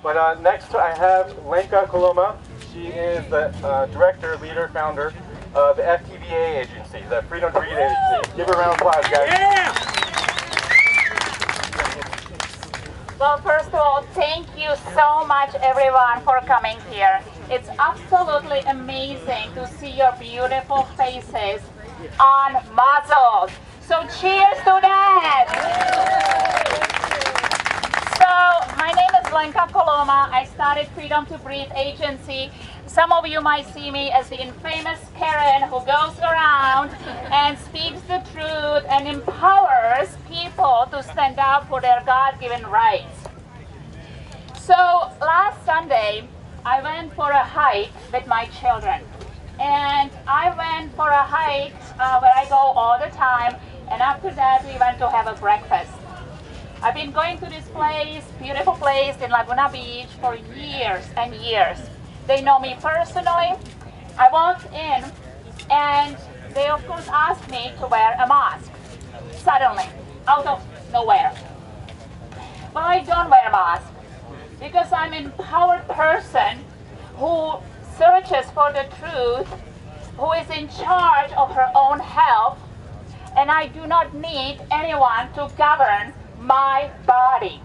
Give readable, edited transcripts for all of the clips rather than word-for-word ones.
But next I have Lenka Koloma. She is the director, leader, founder of the FTBA agency, the Freedom to Read agency. Give her a round of applause, guys. Yeah! Well, first of all, thank you so much, everyone, for coming here. It's absolutely amazing to see your beautiful faces unmuzzled. So cheers to that! So my name is Lenka Koloma. I started Freedom to Breathe agency. Some of you might see me as the infamous Karen who goes around and speaks the truth and empowers people to stand up for their God-given rights. So last Sunday, I went for a hike with my children. And I went for a hike where I go all the time. And after that, we went to have a breakfast. I've been going to this place, beautiful place in Laguna Beach for years and years. They know me personally. I walked in and they of course asked me to wear a mask. Suddenly, out of nowhere. But I don't wear a mask because I'm an empowered person who searches for the truth, who is in charge of her own health, and I do not need anyone to govern my body.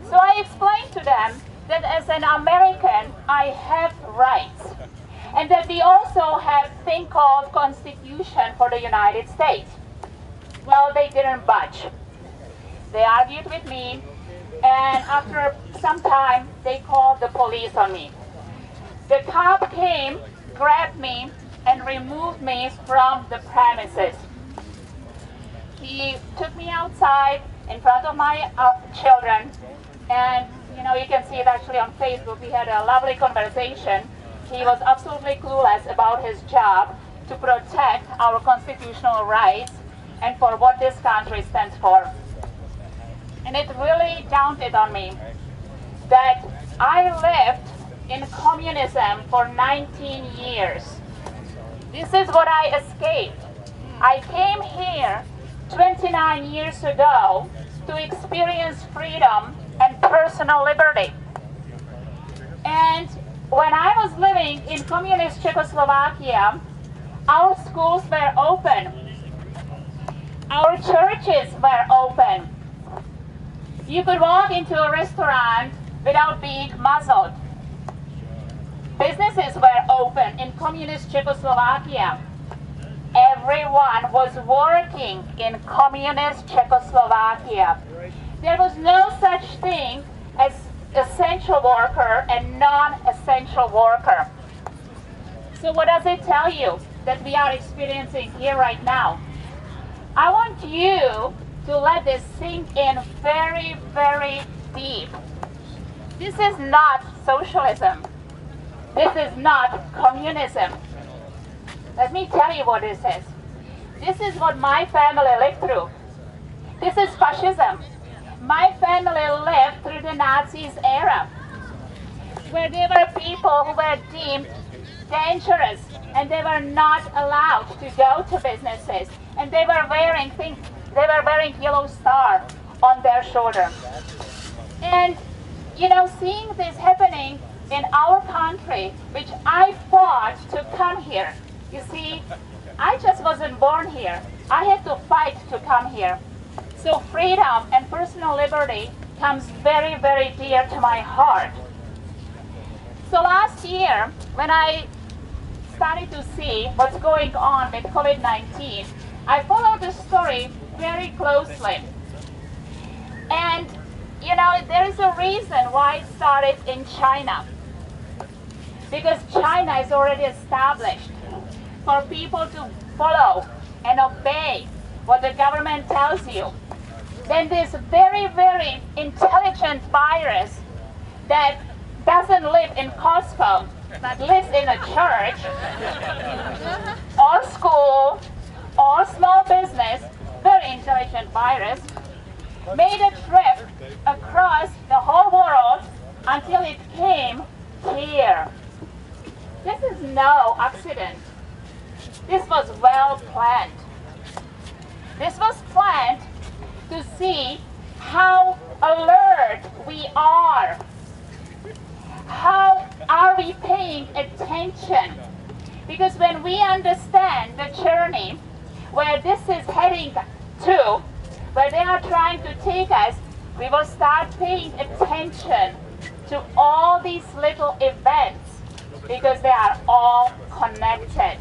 So I explained to them that as an American, I have rights, and that we also have a thing called Constitution for the United States. Well, they didn't budge. They argued with me, and after some time, they called the police on me. The cop came, grabbed me, and removed me from the premises. He took me outside in front of my children, and you can see it actually on Facebook. We had a lovely conversation. He was absolutely clueless about his job to protect our constitutional rights and for what this country stands for. And it really dawned on me that I lived in communism for 19 years. This is what I escaped. I came here 29 years ago to experience freedom and personal liberty. And when I was living in communist Czechoslovakia, our schools were open. Our churches were open. You could walk into a restaurant without being muzzled. Businesses were open in communist Czechoslovakia. Everyone was working in communist Czechoslovakia. There was no such thing as essential worker and non-essential worker. So what does it tell you that we are experiencing here right now? I want you to let this sink in very, very deep. This is not socialism. This is not communism. Let me tell you what this is. This is what my family lived through. This is fascism. My family lived through the Nazis era, where there were people who were deemed dangerous and they were not allowed to go to businesses, and they were wearing yellow star on their shoulder. And seeing this happening in our country, which I fought to come here. You see, I just wasn't born here. I had to fight to come here. So freedom and personal liberty comes very, very dear to my heart. So last year, when I started to see what's going on with COVID-19, I followed the story very closely. And, there is a reason why it started in China. Because China is already established for people to follow and obey what the government tells you. Then this very, very intelligent virus that doesn't live in Costco, but lives in a church, or school, or small business, very intelligent virus, made a trip across the whole world until it came here. This is no accident. This was well planned. This was planned to see how alert we are how are we paying attention? Because when we understand the journey where this is heading to, where they are trying to take us, we will start paying attention to all these little events because they are all connected.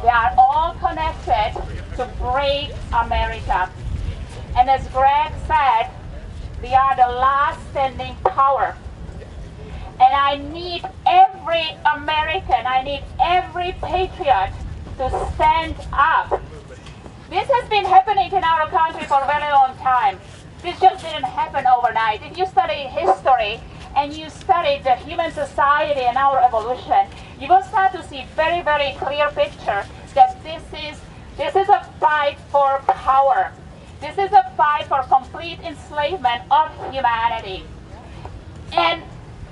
They are all connected to break America. And as Greg said, we are the last standing power. And I need every American, I need every patriot to stand up. This has been happening in our country for a very long time. This just didn't happen overnight. If you study history and you study the human society and our evolution, you will start to see very, very clear picture that this is a fight for power. This is a fight for complete enslavement of humanity. And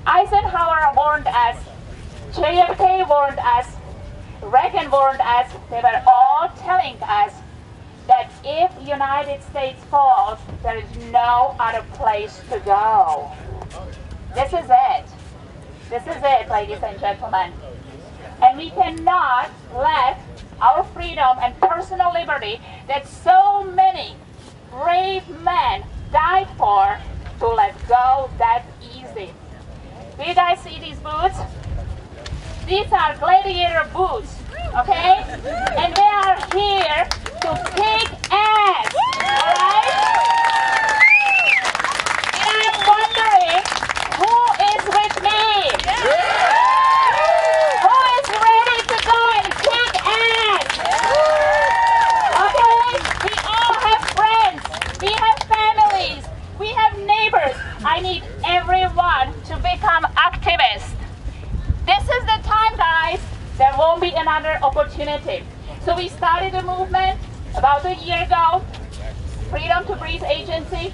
Eisenhower warned us, JFK warned us, Reagan warned us. They were all telling us that if the United States falls, there is no other place to go. This is it. This is it, ladies and gentlemen. And we cannot let our freedom and personal liberty that so many brave men died for to let go that easy. Do you guys see these boots? These are gladiator boots, okay? And they are here to kick ass, alright? And I'm wondering, who is with me? Who is ready to go and kick ass? Okay? We all have friends, we have families, we have neighbors. I need everyone to become activists. This is the time, guys. There won't be another opportunity. So we started a movement about a year ago, Freedom to Breathe Agency.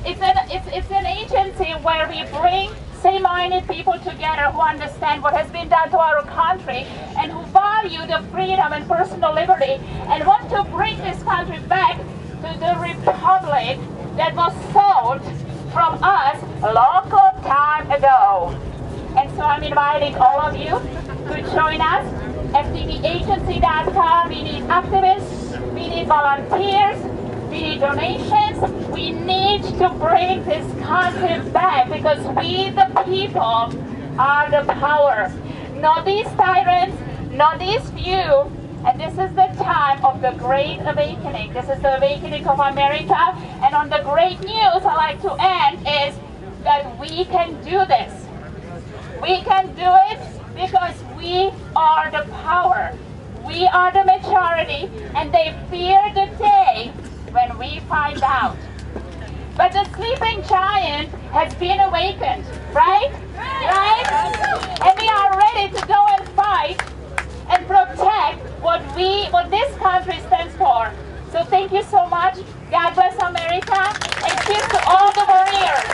It's an agency where we bring same-minded people together who understand what has been done to our country and who value the freedom and personal liberty and want to bring this country back to the republic that was sold from us a long time ago. And so I'm inviting all of you to join us. FTVAgency.com. We need activists, we need volunteers, we need donations. We need to bring this country back because we, the people, are the power. Not these tyrants, not these few. And this is the time of the Great Awakening. This is the awakening of America. And on the great news I like to end is that we can do this. We can do it because we are the power. We are the majority, and they fear the day when we find out. But the sleeping giant has been awakened, right? Right? And we are ready to go and fight and protect what this country stands for. So thank you so much. God bless America, and cheers to all the warriors.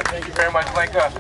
Thank you very much, Lenka.